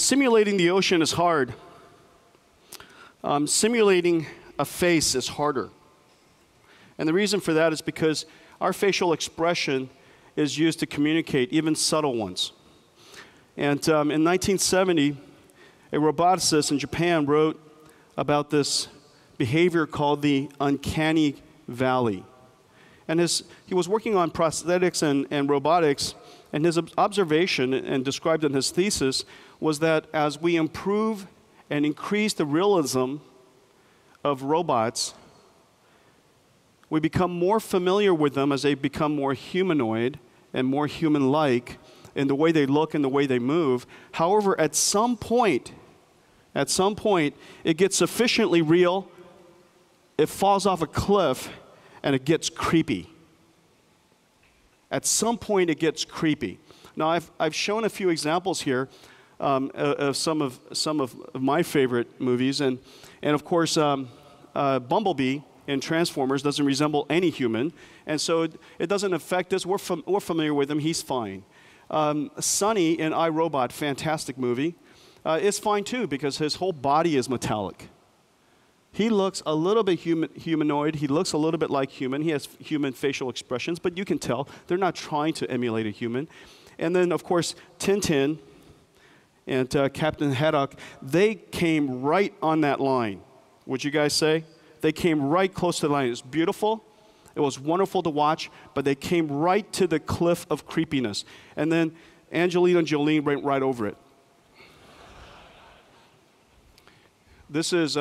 simulating the ocean is hard. Simulating a face is harder. And the reason for that is because our facial expression is used to communicate, even subtle ones. And in 1970, a roboticist in Japan wrote about this behavior called the uncanny valley. And he was working on prosthetics and robotics, and his observation, and described in his thesis, was that as we improve and increase the realism of robots, we become more familiar with them as they become more humanoid and more human-like in the way they look and the way they move. However, at some point, it gets sufficiently real, it falls off a cliff, and it gets creepy. At some point, it gets creepy. Now, I've shown a few examples here of some of my favorite movies, and of course, Bumblebee in Transformers doesn't resemble any human, and so it doesn't affect us. We're familiar with him. He's fine. Sonny in iRobot, fantastic movie, is fine too because his whole body is metallic. He looks a little bit humanoid. He looks a little bit like human. He has human facial expressions, but you can tell they're not trying to emulate a human. And then, of course, Tintin and Captain Haddock, they came right on that line. Would you guys say? They came right close to the line. It was beautiful. It was wonderful to watch, but they came right to the cliff of creepiness. And then Angelina Jolie went right over it. This is,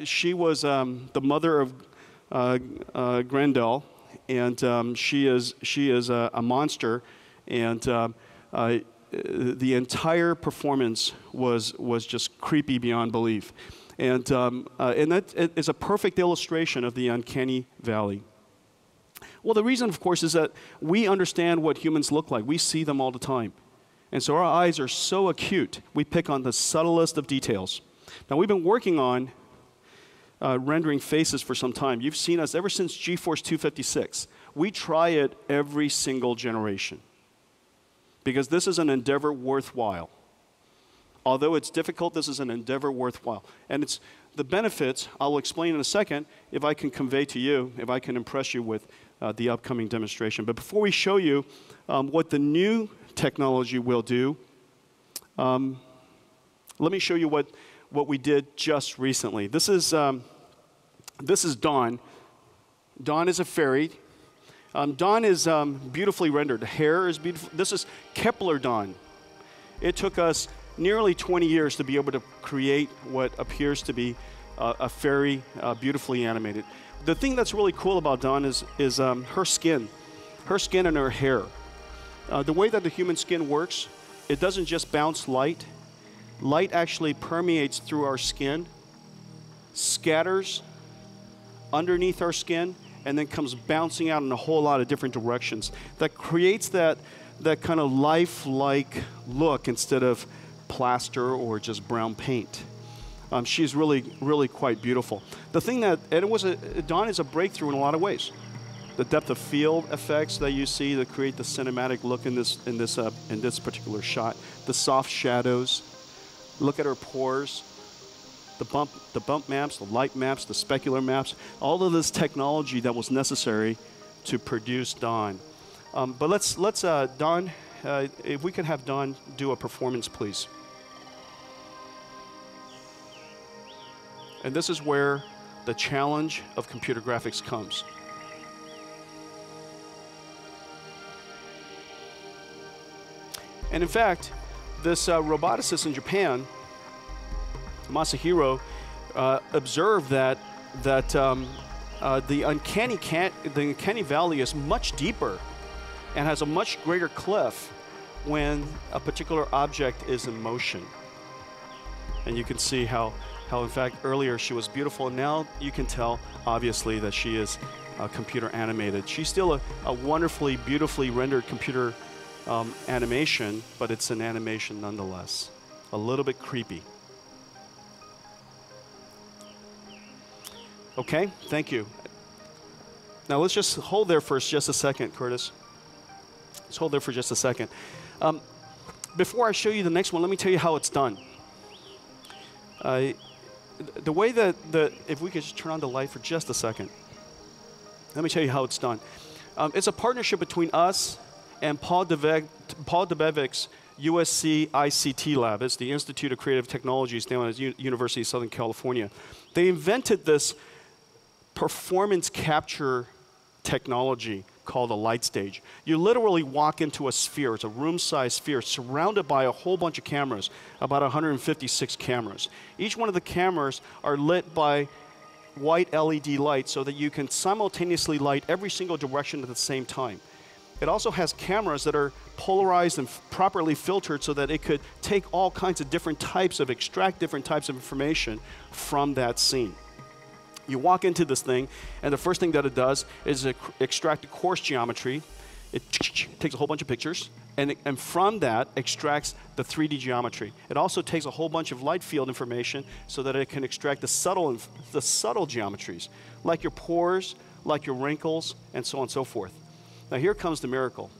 she was the mother of Grendel, and she is a monster, and the entire performance was just creepy beyond belief. And that is a perfect illustration of the uncanny valley. Well, the reason, of course, is that we understand what humans look like. We see them all the time. And so our eyes are so acute, we pick on the subtlest of details. Now, we've been working on rendering faces for some time. You've seen us ever since GeForce 256. We try it every single generation because this is an endeavor worthwhile. Although it's difficult, this is an endeavor worthwhile. And it's the benefits, I'll explain in a second, if I can convey to you, if I can impress you with the upcoming demonstration. But before we show you what the new technology will do, let me show you what we did just recently. This is Dawn. Dawn is a fairy. Dawn is beautifully rendered. The hair is beautiful. This is Kepler Dawn. It took us nearly 20 years to be able to create what appears to be a fairy, beautifully animated. The thing that's really cool about Dawn is her skin and her hair. The way that the human skin works, it doesn't just bounce light. Light actually permeates through our skin, scatters underneath our skin, and then comes bouncing out in a whole lot of different directions. That creates that kind of lifelike look instead of plaster or just brown paint. She's really, really quite beautiful. The thing that, and Dawn is a breakthrough in a lot of ways. The depth of field effects that you see that create the cinematic look in this particular shot. The soft shadows. Look at her pores. The bump maps, the light maps, the specular maps. All of this technology that was necessary to produce Dawn. But let's Dawn, if we could have Dawn do a performance, please. And this is where the challenge of computer graphics comes. And in fact, this roboticist in Japan, Masahiro, observed that the uncanny valley is much deeper and has a much greater cliff when a particular object is in motion. And you can see how in fact earlier she was beautiful, and now you can tell obviously that she is computer animated. She's still a wonderfully, beautifully rendered computer animation, but it's an animation nonetheless. A little bit creepy. Okay, thank you. Now let's just hold there for just a second, Curtis. Let's hold there for just a second. Before I show you the next one, let me tell you how it's done. The way that if we could just turn on the light for just a second. Let me tell you how it's done. It's a partnership between us and Paul Debevic's USC ICT lab. It's the Institute of Creative Technologies down at University of Southern California. They invented this performance capture technology called a light stage. You literally walk into a sphere, it's a room-sized sphere, surrounded by a whole bunch of cameras, about 156 cameras. Each one of the cameras are lit by white LED lights so that you can simultaneously light every single direction at the same time. It also has cameras that are polarized and properly filtered so that it could take all kinds of different types of, extract different types of information from that scene. You walk into this thing, and the first thing that it does is extract a coarse geometry. It takes a whole bunch of pictures, and from that extracts the 3D geometry. It also takes a whole bunch of light field information so that it can extract the subtle geometries, like your pores, like your wrinkles, and so on and so forth. Now here comes the miracle.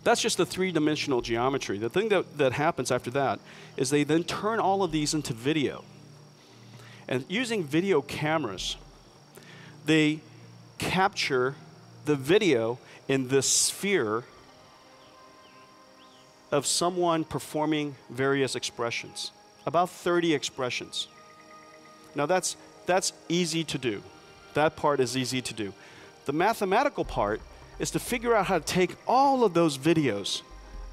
That's just the three-dimensional geometry. The thing that happens after that is they then turn all of these into video. And using video cameras, they capture the video in this sphere of someone performing various expressions, about 30 expressions. Now that's easy to do. That part is easy to do. The mathematical part is to figure out how to take all of those videos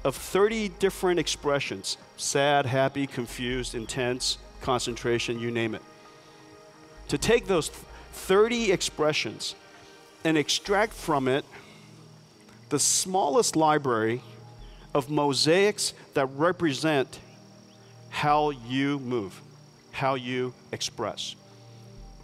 of 30 different expressions, sad, happy, confused, intense, concentration, you name it. To take those 30 expressions and extract from it the smallest library of mosaics that represent how you move, how you express.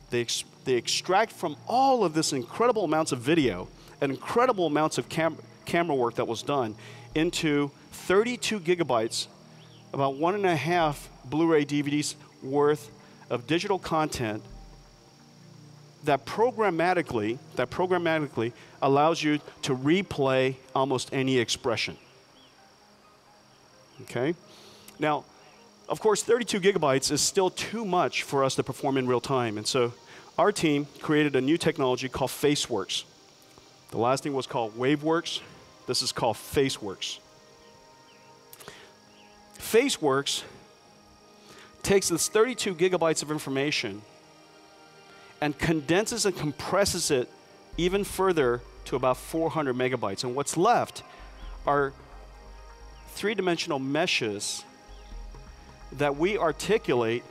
They extract from all of this incredible amounts of video and incredible amounts of camera work that was done into 32 gigabytes, about 1.5 Blu-ray DVDs worth of digital content that programmatically allows you to replay almost any expression. Okay? Now, of course, 32 gigabytes is still too much for us to perform in real time, and so our team created a new technology called FaceWorks. The last thing was called WaveWorks. This is called FaceWorks. FaceWorks takes this 32 gigabytes of information and condenses and compresses it even further to about 400 megabytes. And what's left are three-dimensional meshes that we articulate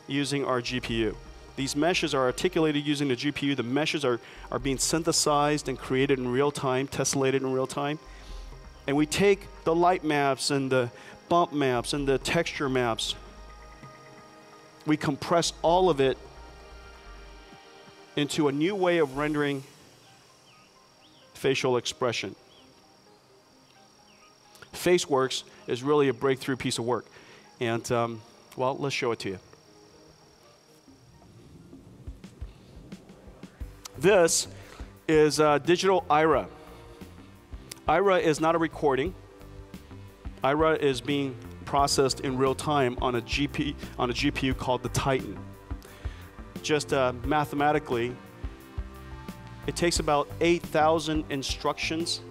using our GPU. These meshes are articulated using the GPU. The meshes are being synthesized and created in real time, tessellated in real time. And we take the light maps and the bump maps and the texture maps. We compress all of it into a new way of rendering facial expression. FaceWorks is really a breakthrough piece of work. And, well, let's show it to you. This is digital IRA. IRA is not a recording. IRA is being processed in real time on a GPU called the Titan. Just mathematically, it takes about 8,000 instructions,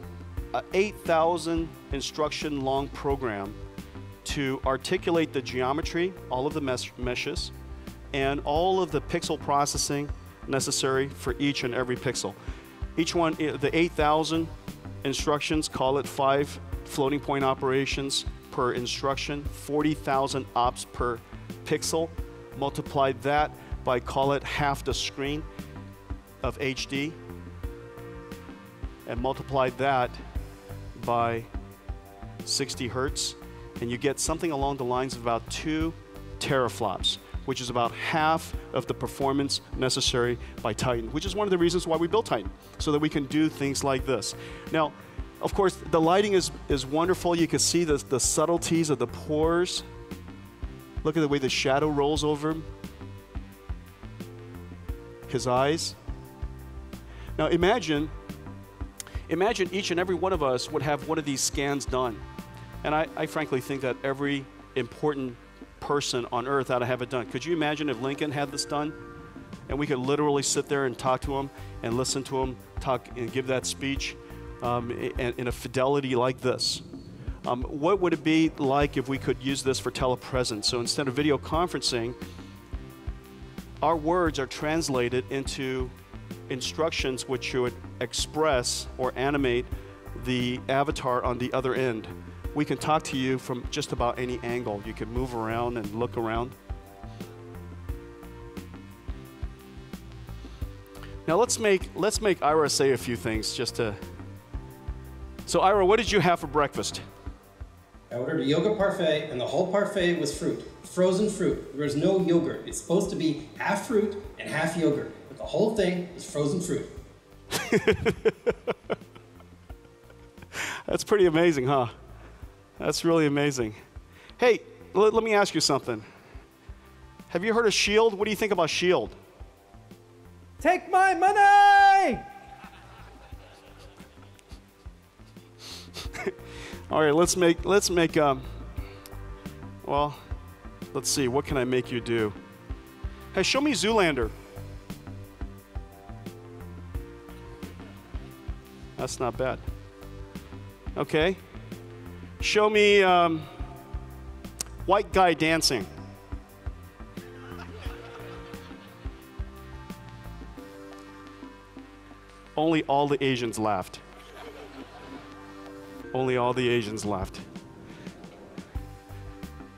8,000 instruction long program to articulate the geometry, all of the meshes, and all of the pixel processing necessary for each and every pixel. Each one, the 8,000 instructions, call it 5 floating point operations per instruction, 40,000 ops per pixel. Multiply that by, call it half the screen of HD, and multiply that by 60 hertz, and you get something along the lines of about 2 teraflops, which is about half of the performance necessary by Titan, which is one of the reasons why we built Titan, so that we can do things like this. Now, of course, the lighting is wonderful. You can see the subtleties of the pores. Look at the way the shadow rolls over him. His eyes. Now imagine each and every one of us would have one of these scans done. And I frankly think that every important person on earth how to have it done. Could you imagine if Lincoln had this done? And we could literally sit there and talk to him and listen to him talk and give that speech in a fidelity like this. What would it be like if we could use this for telepresence? So instead of video conferencing, our words are translated into instructions which would express or animate the avatar on the other end. We can talk to you from just about any angle. You can move around and look around. Now let's make Ira say a few things just to. So Ira, what did you have for breakfast? I ordered a yogurt parfait, and the whole parfait was fruit, frozen fruit. There was no yogurt. It's supposed to be half fruit and half yogurt, but the whole thing is frozen fruit. That's pretty amazing, huh? That's really amazing. Hey, let me ask you something. Have you heard of Shield? What do you think about Shield? Take my money! All right, let's make well, let's see, what can I make you do? Hey, show me Zoolander. That's not bad. Okay. Show me white guy dancing. Only all the Asians laughed. Only all the Asians laughed.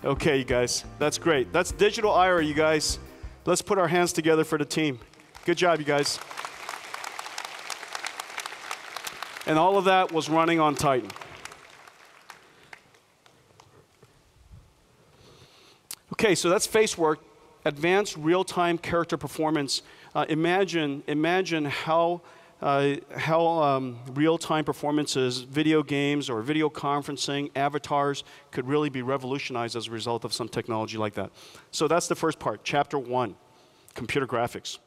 Okay, you guys, that's great. That's Digital Ira, you guys. Let's put our hands together for the team. Good job, you guys. And all of that was running on Titan. Okay, so that's face work, advanced real-time character performance. Imagine how real-time performances, video games or video conferencing, avatars could really be revolutionized as a result of some technology like that. So that's the first part, chapter 1, computer graphics.